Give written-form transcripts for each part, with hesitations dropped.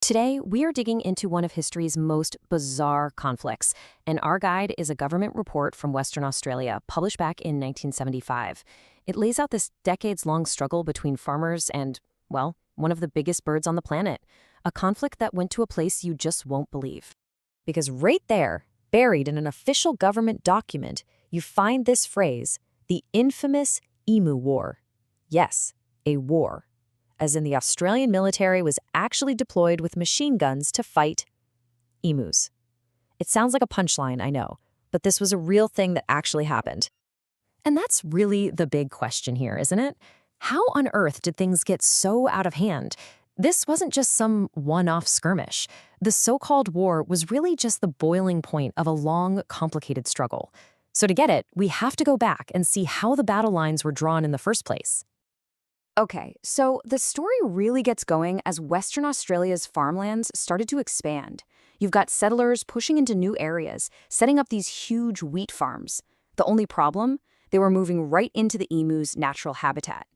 Today, we are digging into one of history's most bizarre conflicts, and our guide is a government report from Western Australia published back in 1975. It lays out this decades-long struggle between farmers and, well, one of the biggest birds on the planet, a conflict that went to a place you just won't believe. Because right there, buried in an official government document, you find this phrase, the infamous Emu War. Yes, a war. As in the Australian military was actually deployed with machine guns to fight emus. It sounds like a punchline, I know, but this was a real thing that actually happened. And that's really the big question here, isn't it? How on earth did things get so out of hand? This wasn't just some one-off skirmish. The so-called war was really just the boiling point of a long, complicated struggle. So to get it, we have to go back and see how the battle lines were drawn in the first place. Okay, so the story really gets going as Western Australia's farmlands started to expand. You've got settlers pushing into new areas, setting up these huge wheat farms. The only problem? They were moving right into the emu's natural habitat.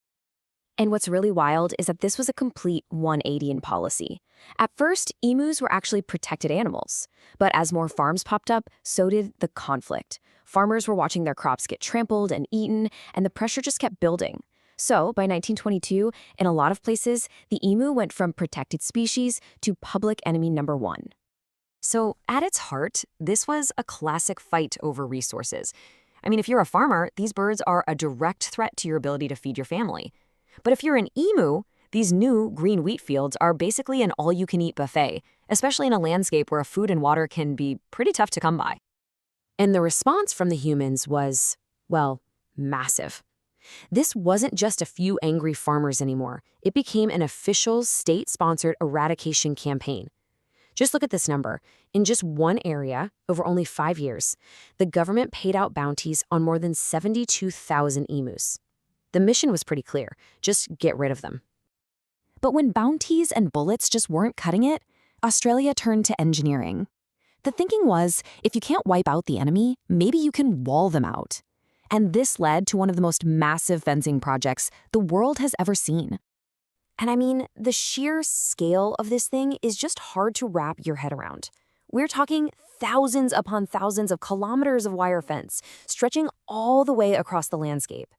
And what's really wild is that this was a complete 180 in policy. At first, emus were actually protected animals. But as more farms popped up, so did the conflict. Farmers were watching their crops get trampled and eaten, and the pressure just kept building. So, by 1922, in a lot of places, the emu went from protected species to public enemy number one. So, at its heart, this was a classic fight over resources. I mean, if you're a farmer, these birds are a direct threat to your ability to feed your family. But if you're an emu, these new green wheat fields are basically an all-you-can-eat buffet, especially in a landscape where food and water can be pretty tough to come by. And the response from the humans was, well, massive. This wasn't just a few angry farmers anymore. It became an official state-sponsored eradication campaign. Just look at this number. In just one area, over only 5 years, the government paid out bounties on more than 72,000 emus. The mission was pretty clear. Just get rid of them. But when bounties and bullets just weren't cutting it, Australia turned to engineering. The thinking was, if you can't wipe out the enemy, maybe you can wall them out. And this led to one of the most massive fencing projects the world has ever seen. And I mean, the sheer scale of this thing is just hard to wrap your head around. We're talking thousands upon thousands of kilometers of wire fence, stretching all the way across the landscape.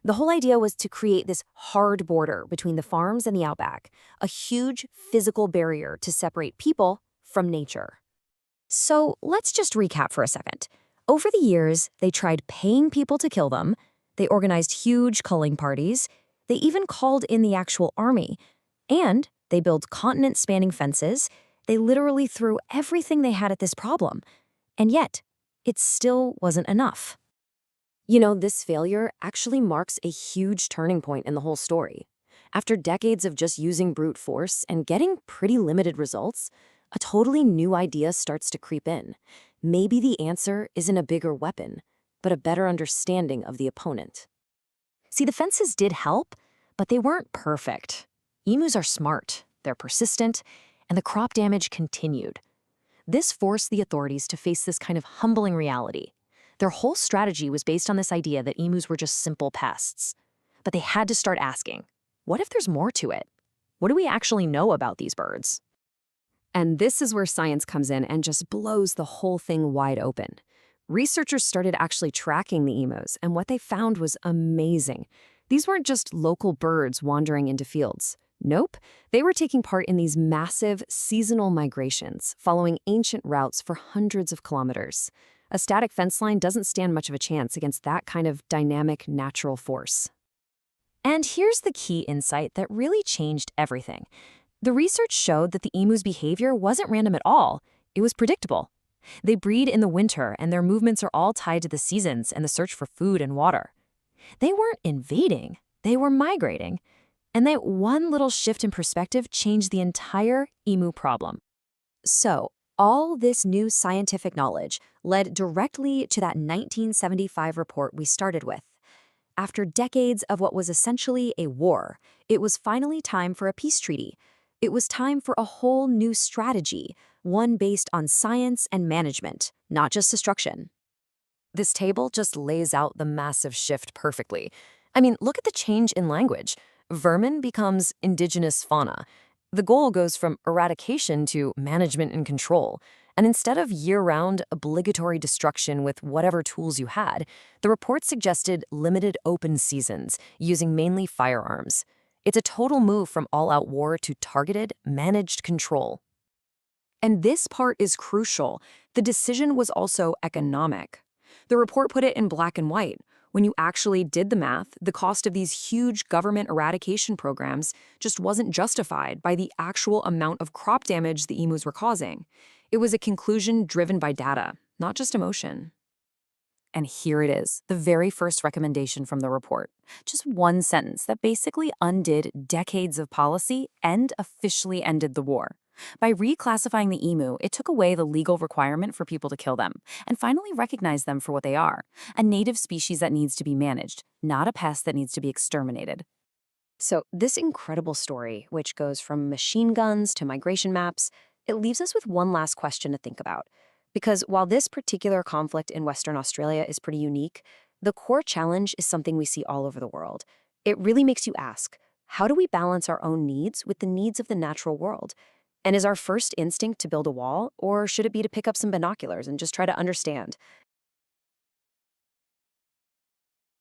The whole idea was to create this hard border between the farms and the outback, a huge physical barrier to separate people from nature. So let's just recap for a second. Over the years, they tried paying people to kill them, they organized huge culling parties, they even called in the actual army, and they built continent-spanning fences. They literally threw everything they had at this problem. And yet, it still wasn't enough. You know, this failure actually marks a huge turning point in the whole story. After decades of just using brute force and getting pretty limited results, a totally new idea starts to creep in. Maybe the answer isn't a bigger weapon, but a better understanding of the opponent. See, the fences did help, but they weren't perfect. Emus are smart, they're persistent, and the crop damage continued. This forced the authorities to face this kind of humbling reality. Their whole strategy was based on this idea that emus were just simple pests. But they had to start asking, what if there's more to it? What do we actually know about these birds? And this is where science comes in and just blows the whole thing wide open. Researchers started actually tracking the emus, and what they found was amazing. These weren't just local birds wandering into fields. Nope, they were taking part in these massive seasonal migrations, following ancient routes for hundreds of kilometers. A static fence line doesn't stand much of a chance against that kind of dynamic natural force. And here's the key insight that really changed everything. The research showed that the emu's behavior wasn't random at all. It was predictable. They breed in the winter, and their movements are all tied to the seasons and the search for food and water. They weren't invading, they were migrating. And that one little shift in perspective changed the entire emu problem. So, all this new scientific knowledge led directly to that 1975 report we started with. After decades of what was essentially a war, it was finally time for a peace treaty. It was time for a whole new strategy, one based on science and management, not just destruction. This table just lays out the massive shift perfectly. I mean, look at the change in language. Vermin becomes indigenous fauna. The goal goes from eradication to management and control. And instead of year-round obligatory destruction with whatever tools you had, the report suggested limited open seasons, using mainly firearms. It's a total move from all-out war to targeted, managed control. And this part is crucial. The decision was also economic. The report put it in black and white. When you actually did the math, the cost of these huge government eradication programs just wasn't justified by the actual amount of crop damage the emus were causing. It was a conclusion driven by data, not just emotion. And here it is, the very first recommendation from the report. Just one sentence that basically undid decades of policy and officially ended the war. By reclassifying the emu, it took away the legal requirement for people to kill them and finally recognized them for what they are, a native species that needs to be managed, not a pest that needs to be exterminated. So, this incredible story, which goes from machine guns to migration maps, it leaves us with one last question to think about. Because while this particular conflict in Western Australia is pretty unique, the core challenge is something we see all over the world. It really makes you ask, how do we balance our own needs with the needs of the natural world? And is our first instinct to build a wall, or should it be to pick up some binoculars and just try to understand?